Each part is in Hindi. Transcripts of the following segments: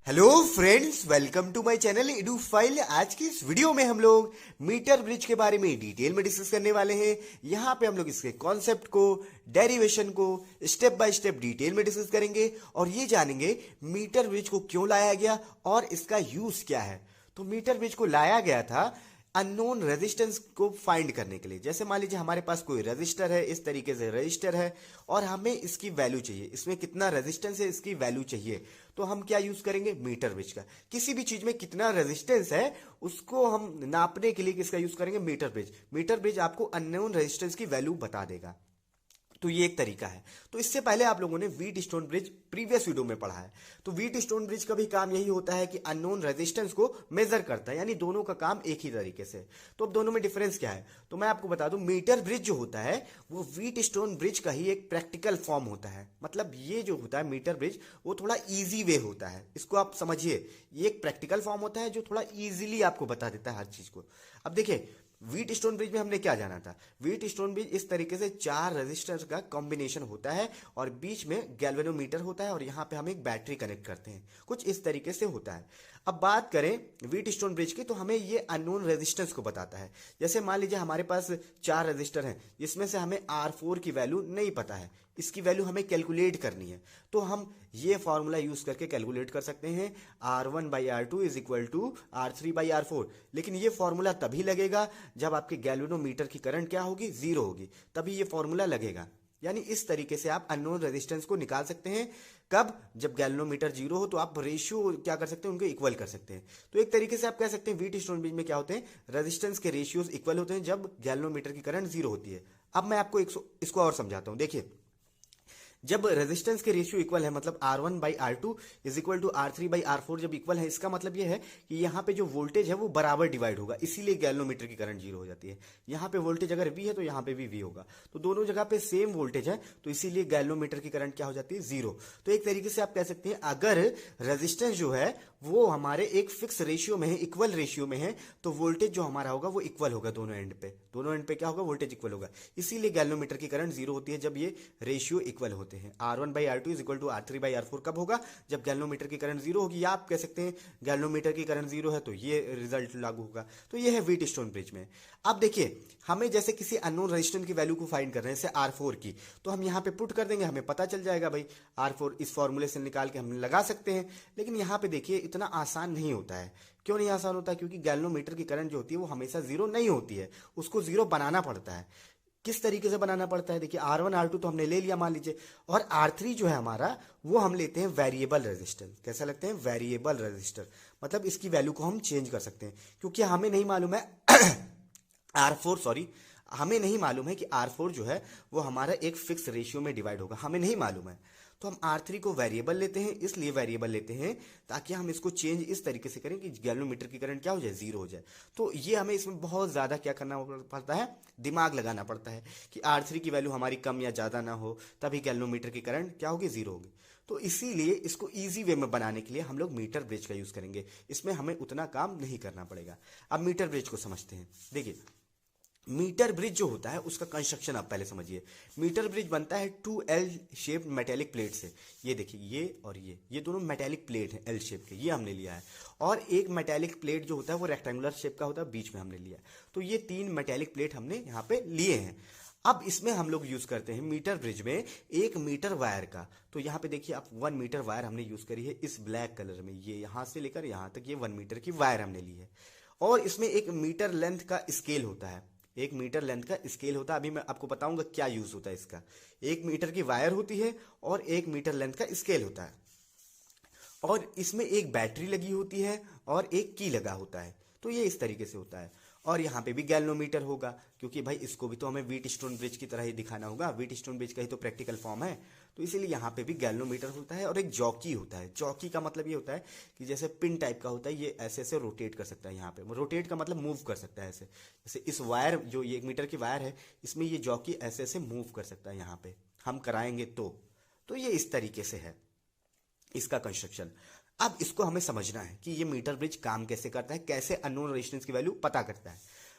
Hello friends, welcome to my channel Edu File. आज की इस वीडियो में हम लोग मीटर ब्रिज के बारे में डिटेल में डिस्कस करने वाले हैं। यहाँ पे हम लोग इसके कॉन्सेप्ट को, डेरिवेशन को स्टेप बाय स्टेप डिटेल में डिस्कस करेंगे और ये जानेंगे मीटर ब्रिज को क्यों लाया गया और इसका यूज क्या है। तो मीटर ब्रिज को लाया गया था अननोन रेजिस्टेंस को फाइंड करने के लिए। जैसे मान लीजिए हमारे पास कोई रजिस्टर है, इस तरीके से रजिस्टर है और हमें इसकी वैल्यू चाहिए, इसमें कितना रेजिस्टेंस है इसकी वैल्यू चाहिए, तो हम क्या यूज करेंगे? मीटर ब्रिज का। किसी भी चीज में कितना रेजिस्टेंस है उसको हम नापने के लिए किसका यूज करेंगे? Metre bridge. मीटर ब्रिज आपको अननोन रेजिस्टेंस की वैल्यू बता देगा। तो ये एक तरीका है। तो इससे पहले आप लोगों ने wheat stone bridge previous video में पढ़ा है। तो व्हीट स्टोन ब्रिज का भी काम यही होता है कि अननोन रेजिस्टेंस को मेजर करता है, यानी दोनों का काम एक ही तरीके से। तो अब दोनों में डिफरेंस क्या है? तो मैं आपको बता दूं, मीटर ब्रिज जो होता है वो व्हीट स्टोन ब्रिज का ही एक प्रैक्टिकल फॉर्म होता है। मतलब ये जो होता है मीटर ब्रिज, वो थोड़ा ईजी वे होता है। इसको आप समझिए, ये एक प्रैक्टिकल फॉर्म होता है जो थोड़ा ईजिली आपको बता देता है हर चीज को। अब देखिए, व्हीट स्टोन ब्रिज में हमने क्या जाना था? व्हीट स्टोन ब्रिज इस तरीके से 4 रेजिस्टर का कॉम्बिनेशन होता है और बीच में गैल्वेनोमीटर होता है और यहाँ पे हम एक बैटरी कनेक्ट करते हैं। कुछ इस तरीके से होता है। अब बात करें व्हीट स्टोन ब्रिज की, तो हमें ये अननोन रेजिस्टेंस को बताता है। जैसे मान लीजिए हमारे पास 4 रेजिस्टर हैं, जिसमें से हमें R4 की वैल्यू नहीं पता है, इसकी वैल्यू हमें कैलकुलेट करनी है। तो हम ये फॉर्मूला यूज करके कैलकुलेट कर सकते हैं, R1/R2 is equal to R3/R4। लेकिन ये फॉर्मूला तभी लगेगा जब आपके गैल्वेनोमीटर की करंट क्या होगी? 0 होगी, तभी ये फॉर्मूला लगेगा। यानी इस तरीके से आप अननोन रेजिस्टेंस को निकाल सकते हैं। कब? जब गैल्वेनोमीटर 0 हो, तो आप रेशियो क्या कर सकते हैं? उनको इक्वल कर सकते हैं। तो एक तरीके से आप कह सकते हैं व्हीट स्टोन ब्रिज में क्या होते हैं? रेजिस्टेंस के रेशियोज इक्वल होते हैं जब गैल्वेनोमीटर की करंट 0 होती है। अब मैं आपको इसको और समझाता हूं। देखिए, जब रेजिस्टेंस के रेशियो इक्वल है, मतलब R1/R2 is equal to R3/R4 जब इक्वल है, इसका मतलब यह है कि यहाँ पे जो वोल्टेज है वो बराबर डिवाइड होगा, इसीलिए गैल्वेनोमीटर की करंट 0 हो जाती है। यहाँ पे वोल्टेज अगर V है तो यहाँ पे भी V होगा, तो दोनों जगह पे सेम वोल्टेज है, तो इसीलिए गैल्वेनोमीटर की करंट क्या हो जाती है? 0। तो एक तरीके से आप कह सकते हैं, अगर रेजिस्टेंस जो है वो हमारे एक फिक्स रेशियो में है, इक्वल रेशियो में है, तो वोल्टेज जो हमारा होगा वो इक्वल होगा दोनों एंड पे। दोनों एंड पे क्या होगा? वोल्टेज इक्वल होगा। इसीलिए गैल्वेनोमीटर की करंट 0 होती है जब ये रेशियो इक्वल होते हैं। R1/R2 is equal to R3/R4 कब होगा? जब गैल्वेनोमीटर की करंट 0 होगी, या आप कह सकते हैं गैल्वेनोमीटर की करंट 0 है तो ये रिजल्ट लागू होगा। तो ये है व्हीट स्टोन ब्रिज में। अब देखिए, हमें जैसे किसी अननोन रेजिस्टेंस की वैल्यू को फाइंड कर रहे हैं, जैसे R4 की, तो हम यहाँ पे पुट कर देंगे, हमें पता चल जाएगा भाई R4 इस फॉर्मूले से निकाल के हम लगा सकते हैं। लेकिन यहाँ पे देखिए, इतना आसान नहीं होता है। क्यों नहीं आसान होता? क्योंकि गैल्वेनोमीटर की करंट जो होती है वो हमेशा 0 नहीं होती है, उसको 0 बनाना पड़ता है। किस तरीके से बनाना पड़ता है? देखिए, R1 R2 तो हमने ले लिया मान लीजिए, और R3 जो है हमारा, वो हम लेते हैं वेरिएबल रेजिस्टर। कैसा लगते हैं? Variable resistor. मतलब इसकी वैल्यू को हम चेंज कर सकते हैं, क्योंकि हमें नहीं मालूम है R4 सॉरी, हमें नहीं मालूम है कि R4 जो है वो हमारा एक फिक्स रेशियो में डिवाइड होगा, हमें नहीं मालूम है। तो हम R3 को वेरिएबल लेते हैं, इसलिए वेरिएबल लेते हैं ताकि हम इसको चेंज इस तरीके से करें कि गैल्वेनोमीटर की करंट क्या हो जाए? 0 हो जाए। तो ये हमें इसमें बहुत ज़्यादा क्या करना पड़ता है? दिमाग लगाना पड़ता है कि R3 की वैल्यू हमारी कम या ज़्यादा ना हो, तभी गैल्वेनोमीटर की करंट क्या होगी? 0 होगी। तो इसीलिए इसको ईजी वे में बनाने के लिए हम लोग मीटर ब्रिज का यूज़ करेंगे। इसमें हमें उतना काम नहीं करना पड़ेगा। अब मीटर ब्रिज को समझते हैं। देखिए, मीटर ब्रिज जो होता है उसका कंस्ट्रक्शन आप पहले समझिए। मीटर ब्रिज बनता है 2L शेप मेटेलिक प्लेट से। ये देखिए, ये और ये दोनों मेटेलिक प्लेट हैं L शेप के, ये हमने लिया है। और एक मेटेलिक प्लेट जो होता है वो रेक्टेंगुलर शेप का होता है, बीच में हमने लिया है। तो ये 3 मेटेलिक प्लेट हमने यहाँ पे लिए हैं। अब इसमें हम लोग यूज करते हैं मीटर ब्रिज में 1 मीटर वायर का। तो यहाँ पे देखिए आप, 1 मीटर वायर हमने यूज करी है इस ब्लैक कलर में। ये यहाँ से लेकर यहाँ तक ये 1 मीटर की वायर हमने ली है। और इसमें 1 मीटर लेंथ का स्केल होता है, 1 मीटर लेंथ का स्केल होता है। अभी मैं आपको बताऊंगा क्या यूज होता है इसका। 1 मीटर की वायर होती है और 1 मीटर लेंथ का स्केल होता है, और इसमें एक बैटरी लगी होती है और एक की लगा होता है। तो ये इस तरीके से होता है। और यहाँ पे भी गैल्वेनोमीटर होगा, क्योंकि भाई इसको भी तो हमें व्हीट स्टोन ब्रिज की तरह ही दिखाना होगा। व्हीट स्टोन ब्रिज का ही तो प्रैक्टिकल फॉर्म है, तो इसीलिए यहाँ पे भी गैल्वेनोमीटर होता है। और एक जॉकी होता है। जॉकी का मतलब ये होता है कि जैसे पिन टाइप का होता है, ये ऐसे ऐसे रोटेट कर सकता है। यहाँ पे रोटेट का मतलब मूव कर सकता है ऐसे। जैसे इस वायर, जो ये 1 मीटर की वायर है, इसमें ये जॉकी ऐसे ऐसे मूव कर सकता है। यहाँ पे हम कराएंगे तो ये इस तरीके से है इसका कंस्ट्रक्शन। अब इसको हमें समझना है कि ये मीटर ब्रिज काम कैसे करता है, कैसे अननोन रेजिस्टेंस की वैल्यू पता करता है।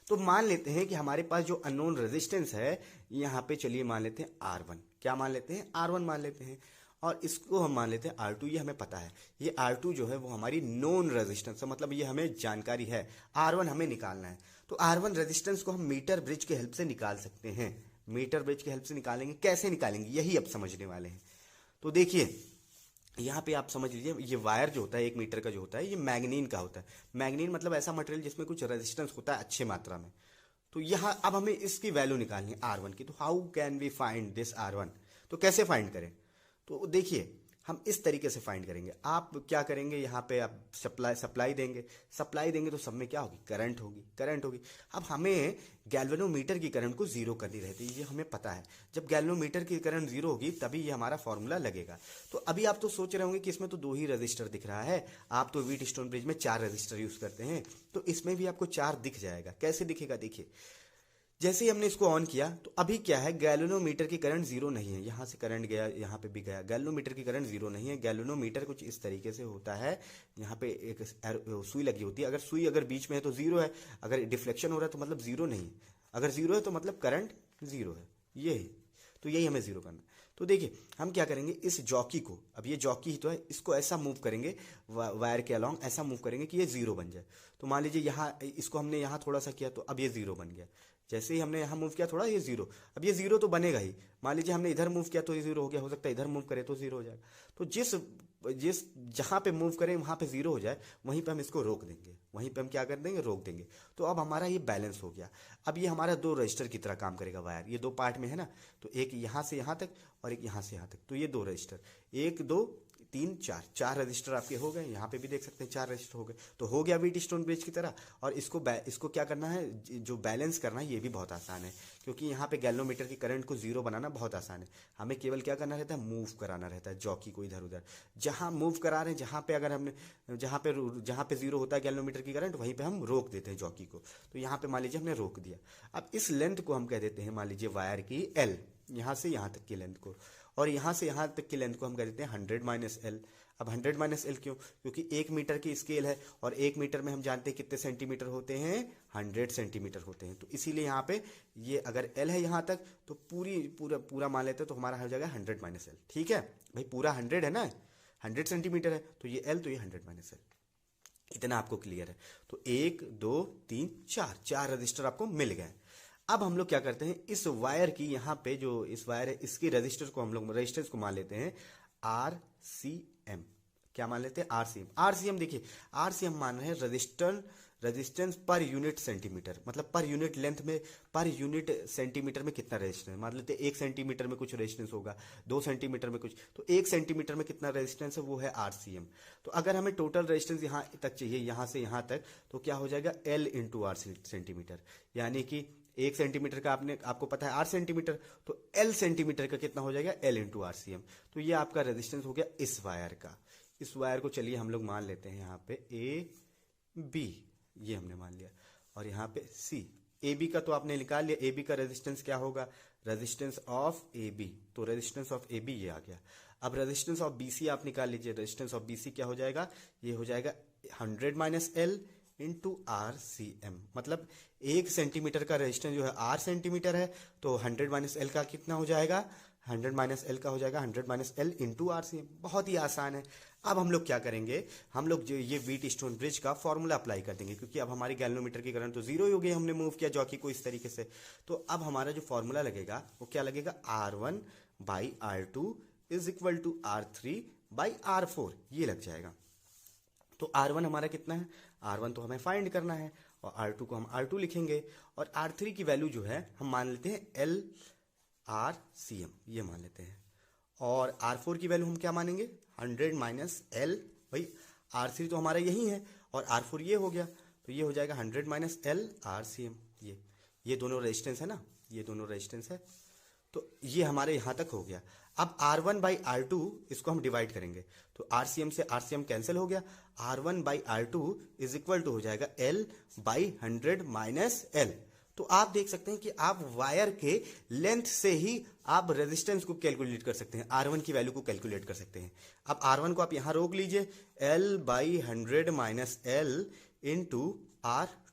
तो मान लेते हैं कि हमारे पास जो अननोन रेजिस्टेंस है, यहाँ पे चलिए मान लेते हैं R1। क्या मान लेते हैं? R1 मान लेते हैं। और इसको हम मान लेते हैं R2, ये हमें पता है। ये R2 जो है वो हमारी नोन रेजिस्टेंस है, मतलब ये हमें जानकारी है। R1 हमें निकालना है, तो R1 रेजिस्टेंस को हम मीटर ब्रिज के हेल्प से निकाल सकते हैं। मीटर ब्रिज के हेल्प से निकालेंगे, कैसे निकालेंगे यही अब समझने वाले हैं। तो देखिए यहाँ पे आप समझ लीजिए, ये वायर जो होता है 1 मीटर का जो होता है, ये मैग्नीन का होता है। मैग्नीन मतलब ऐसा मटेरियल जिसमें कुछ रेजिस्टेंस होता है अच्छे मात्रा में। तो यहाँ अब हमें इसकी वैल्यू निकालनी है R1 की। तो how can we find this R1? तो कैसे फाइंड करें? तो देखिए हम इस तरीके से फाइंड करेंगे। आप क्या करेंगे, यहाँ पे आप सप्लाई देंगे तो सब में क्या होगी, करंट होगी। अब हमें गैल्वेनोमीटर की करंट को जीरो करनी रहती है, ये हमें पता है। जब गैल्वेनोमीटर की करंट जीरो होगी तभी ये हमारा फॉर्मूला लगेगा। तो अभी आप तो सोच रहे होंगे कि इसमें तो 2 ही रजिस्टर दिख रहा है, आप तो व्हीटस्टोन ब्रिज में 4 रजिस्टर यूज करते हैं, तो इसमें भी आपको 4 दिख जाएगा। कैसे दिखेगा, देखिए जैसे ही हमने इसको ऑन किया तो अभी क्या है, गैल्वेनोमीटर की करंट जीरो नहीं है। यहां से करंट गया, यहां पे भी गया, गैल्वेनोमीटर की करंट जीरो नहीं है। गैल्वेनोमीटर कुछ इस तरीके से होता है, यहाँ पे एक सुई लगी होती है। अगर सुई अगर बीच में है तो जीरो है, अगर डिफ्लेक्शन हो रहा है तो मतलब जीरो नहीं है, अगर जीरो है तो मतलब करंट जीरो है। ये है, तो यही हमें जीरो करना है। तो देखिए हम क्या करेंगे, इस जॉकी को, अब ये जॉकी ही तो है, इसको ऐसा मूव करेंगे वायर के अलॉन्ग, ऐसा मूव करेंगे कि ये जीरो बन जाए। तो मान लीजिए यहाँ इसको हमने यहाँ थोड़ा सा किया तो अब ये जीरो बन गया। जैसे ही हमने यहाँ मूव किया थोड़ा, ये जीरो, अब ये जीरो तो बनेगा ही। मान लीजिए हमने इधर मूव किया तो ये जीरो हो गया, हो सकता है इधर मूव करे तो जीरो हो जाएगा। तो जिस जिस जहां पे मूव करें वहां पे जीरो हो जाए, वहीं पे हम इसको रोक देंगे, वहीं पे हम क्या कर देंगे, रोक देंगे। तो अब हमारा ये बैलेंस हो गया। अब ये हमारा 2 रजिस्टर की तरह काम करेगा वायर, ये 2 पार्ट में है ना, तो एक यहां से यहां तक और एक यहां से यहां तक। तो ये 2 रजिस्टर, 1 2 3 4 रजिस्टर आपके हो गए। यहाँ पे भी देख सकते हैं 4 रजिस्टर हो गए। तो हो गया व्हीटस्टोन ब्रिज की तरह। और इसको क्या करना है, जो बैलेंस करना है, ये भी बहुत आसान है, क्योंकि यहाँ पे गैल्वेनोमीटर की करंट को जीरो बनाना बहुत आसान है। हमें केवल क्या करना रहता है, मूव कराना रहता है जॉकी को इधर उधर। जहां मूव करा रहे हैं, जहां पे अगर हमने जहां पे जीरो होता है गैल्वेनोमीटर की करंट, वहीं पे हम रोक देते हैं जॉकी को। तो यहाँ पे मान लीजिए हमने रोक दिया। अब इस लेंथ को हम कह देते हैं, मान लीजिए वायर की L, यहाँ से यहाँ तक की लेंथ को, और यहाँ से यहाँ तक की लेंथ को हम कह देते हैं 100 - L। अब 100 - L क्यों? क्योंकि 1 मीटर की स्केल है और 1 मीटर में हम जानते हैं कितने सेंटीमीटर होते हैं, 100 सेंटीमीटर होते हैं। तो इसीलिए यहाँ पे ये अगर L है यहाँ तक तो पूरा मान लेते हैं, तो हमारा हो जाएगा 100 - L। ठीक है भाई, पूरा 100 है ना, 100 सेंटीमीटर है, तो ये L, तो ये 100 - L। इतना आपको क्लियर है? तो 1 2 3 4 रजिस्टर आपको मिल गए। अब हम लोग क्या करते हैं, इस वायर की यहाँ पे जो इस वायर है, इसकी रजिस्टर को हम लोग रेजिस्टेंस को मान लेते हैं RCM। क्या मान लेते हैं, RCM। देखिए RCM मान रहे हैं रेजिस्टेंस पर यूनिट सेंटीमीटर, मतलब पर यूनिट लेंथ में, पर यूनिट सेंटीमीटर में कितना रेजिस्टेंस। मान लेते हैं 1 सेंटीमीटर में कुछ रेजिस्टेंस होगा, 2 सेंटीमीटर में कुछ, तो 1 सेंटीमीटर में कितना रेजिस्टेंस है, वो है RCM। तो अगर हमें टोटल रेजिस्टेंस यहाँ तक चाहिए, यहाँ से यहाँ तक, तो क्या हो जाएगा, L × R सेंटीमीटर। यानी कि 1 सेंटीमीटर का आपको पता है 8 सेंटीमीटर, तो L सेंटीमीटर का कितना हो जाएगा, L × RCM। तो ये आपका रेजिस्टेंस हो गया इस वायर का। इस वायर को चलिए हम लोग मान लेते हैं यहाँ पे AB, ये हमने मान लिया, और यहाँ पे C। AB का तो आपने निकाल लिया, AB का रेजिस्टेंस क्या होगा, रेजिस्टेंस ऑफ AB। तो रेजिस्टेंस ऑफ AB ये आ गया। अब रेजिस्टेंस ऑफ BC आप निकाल लीजिए, रेजिस्टेंस ऑफ BC क्या हो जाएगा, ये हो जाएगा 100 - L × RCM। मतलब 1 सेंटीमीटर का रेजिस्टेंस जो है 8 सेंटीमीटर है, तो 100 - L का कितना हो जाएगा, 100 - L का हो जाएगा 100 - L × RCM। बहुत ही आसान है। अब हम लोग क्या करेंगे, हम लोग जो ये व्हीटस्टोन ब्रिज का फॉर्मूला अप्लाई कर देंगे, क्योंकि अब हमारी गैल्वेनोमीटर की करंट तो जीरो ही हो गई, हमने मूव किया जॉकी को इस तरीके से। तो अब हमारा जो फॉर्मूला लगेगा वो क्या लगेगा, R1/R2 = R3/R4, ये लग जाएगा। तो R1 हमारा कितना है, R1 तो हमें फाइंड करना है, और R2 को हम R2 लिखेंगे, और R3 की वैल्यू जो है हम मान लेते हैं LRCM, ये मान लेते हैं। और R4 की वैल्यू हम क्या मानेंगे, 100 - L। भाई R3 तो हमारा यही है और R4 ये हो गया, तो ये हो जाएगा 100 - L RCM। ये दोनों रेजिस्टेंस है ना, ये दोनों रेजिस्टेंस है। तो ये हमारे यहाँ तक हो गया। अब R1/R2 इसको हम डिवाइड करेंगे, तो RCM से RCM कैंसिल हो गया, R1/R2 = हो जाएगा L/100 - L। तो आप देख सकते हैं कि आप वायर के लेंथ से ही आप रेजिस्टेंस को कैलकुलेट कर सकते हैं, R1 की वैल्यू को कैलकुलेट कर सकते हैं। अब R1 को आप यहां रोक लीजिए, L/100 - L ×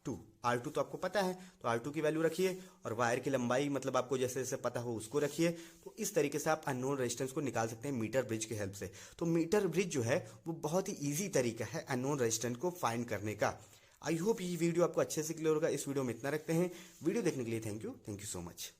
R2। R2 तो आपको पता है, तो R2 की वैल्यू रखिए और वायर की लंबाई मतलब आपको जैसे जैसे पता हो उसको रखिए। तो इस तरीके से आप अननोन रेजिस्टेंस को निकाल सकते हैं मीटर ब्रिज की हेल्प से। तो मीटर ब्रिज जो है वो बहुत ही ईजी तरीका है अननोन रेजिस्टेंस को फाइंड करने का। आई होप ये वीडियो आपको अच्छे से क्लियर होगा। इस वीडियो में इतना रखते हैं। वीडियो देखने के लिए थैंक यू सो मच।